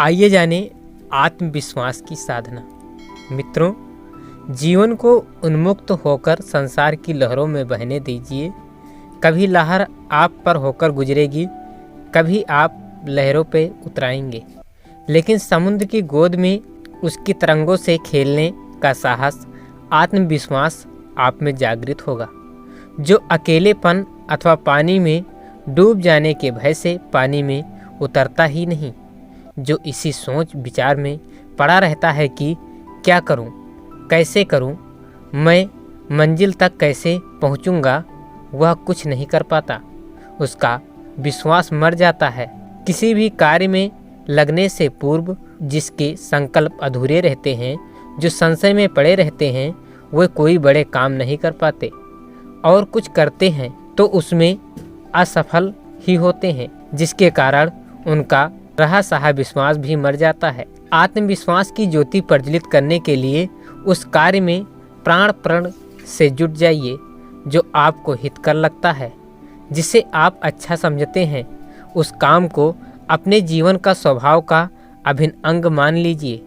आइए जाने आत्मविश्वास की साधना। मित्रों, जीवन को उन्मुक्त होकर संसार की लहरों में बहने दीजिए। कभी लहर आप पर होकर गुजरेगी, कभी आप लहरों पे उतराएंगे, लेकिन समुद्र की गोद में उसकी तरंगों से खेलने का साहस, आत्मविश्वास आप में जागृत होगा। जो अकेलेपन अथवा पानी में डूब जाने के भय से पानी में उतरता ही नहीं, जो इसी सोच विचार में पड़ा रहता है कि क्या करूं, कैसे करूं, मैं मंजिल तक कैसे पहुंचूंगा, वह कुछ नहीं कर पाता। उसका विश्वास मर जाता है। किसी भी कार्य में लगने से पूर्व जिसके संकल्प अधूरे रहते हैं, जो संशय में पड़े रहते हैं, वे कोई बड़े काम नहीं कर पाते, और कुछ करते हैं तो उसमें असफल ही होते हैं, जिसके कारण उनका रहा सहा विश्वास भी मर जाता है। आत्मविश्वास की ज्योति प्रज्वलित करने के लिए उस कार्य में प्राण प्रण से जुट जाइए जो आपको हितकर लगता है, जिसे आप अच्छा समझते हैं। उस काम को अपने जीवन का स्वभाव का अभिन्न अंग मान लीजिए।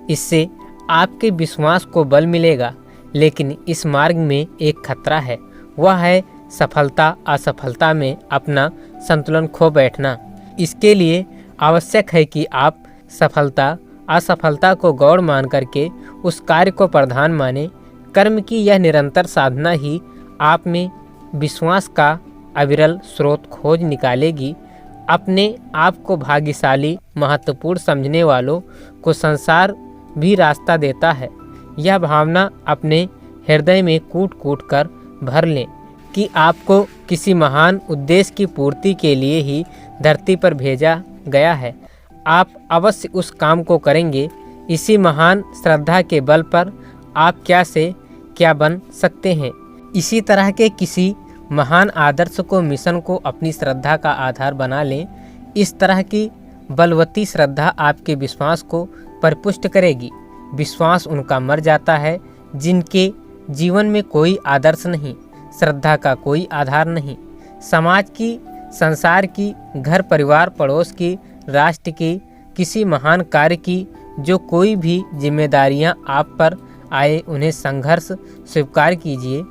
इससे आपके विश्वास को बल मिलेगा। लेकिन इस मार्ग में एक खतरा है, वह है सफलता असफलता में अपना संतुलन खो बैठना। इसके लिए आवश्यक है कि आप सफलता असफलता को गौण मान करके उस कार्य को प्रधान माने। कर्म की यह निरंतर साधना ही आप में विश्वास का अविरल स्रोत खोज निकालेगी। अपने आप को भाग्यशाली महत्वपूर्ण समझने वालों को संसार भी रास्ता देता है। यह भावना अपने हृदय में कूट कूट कर भर लें कि आपको किसी महान उद्देश्य की पूर्ति के लिए ही धरती पर भेजा गया है। आप अवश्य उस काम को करेंगे। इसी महान श्रद्धा के बल पर आप क्या से क्या बन सकते हैं। इसी तरह के किसी महान आदर्श को, मिशन को अपनी श्रद्धा का आधार बना लें। इस तरह की बलवती श्रद्धा आपके विश्वास को परिपुष्ट करेगी। विश्वास उनका मर जाता है जिनके जीवन में कोई आदर्श नहीं, श्रद्धा का कोई आधार नहीं। समाज की, संसार की, घर परिवार पड़ोस की, राष्ट्र की, किसी महान कार्य की जो कोई भी जिम्मेदारियां आप पर आए, उन्हें संघर्ष स्वीकार कीजिए।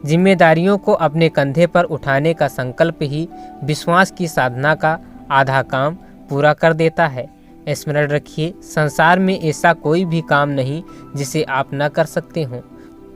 जिम्मेदारियों को अपने कंधे पर उठाने का संकल्प ही विश्वास की साधना का आधा काम पूरा कर देता है। स्मरण रखिए, संसार में ऐसा कोई भी काम नहीं जिसे आप न कर सकते हों।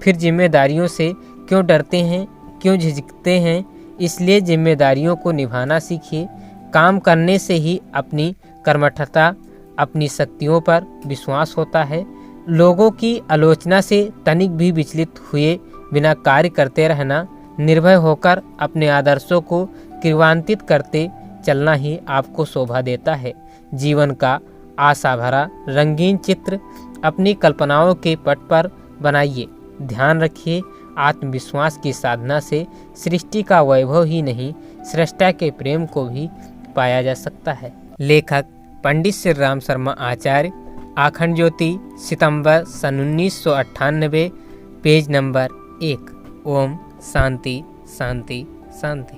फिर जिम्मेदारियों से क्यों डरते हैं, क्यों झिझकते हैं? इसलिए जिम्मेदारियों को निभाना सीखिए। काम करने से ही अपनी कर्मठता, अपनी शक्तियों पर विश्वास होता है। लोगों की आलोचना से तनिक भी विचलित हुए बिना कार्य करते रहना, निर्भय होकर अपने आदर्शों को क्रियान्वित करते चलना ही आपको शोभा देता है। जीवन का आशा भरा रंगीन चित्र अपनी कल्पनाओं के पट पर बनाइए। ध्यान रखिए, आत्मविश्वास की साधना से सृष्टि का वैभव ही नहीं, सृष्टा के प्रेम को भी पाया जा सकता है। लेखक पंडित श्री राम शर्मा आचार्य, आखंड ज्योति, सितंबर सन 1998, पेज नंबर 1। ओम शांति शांति शांति।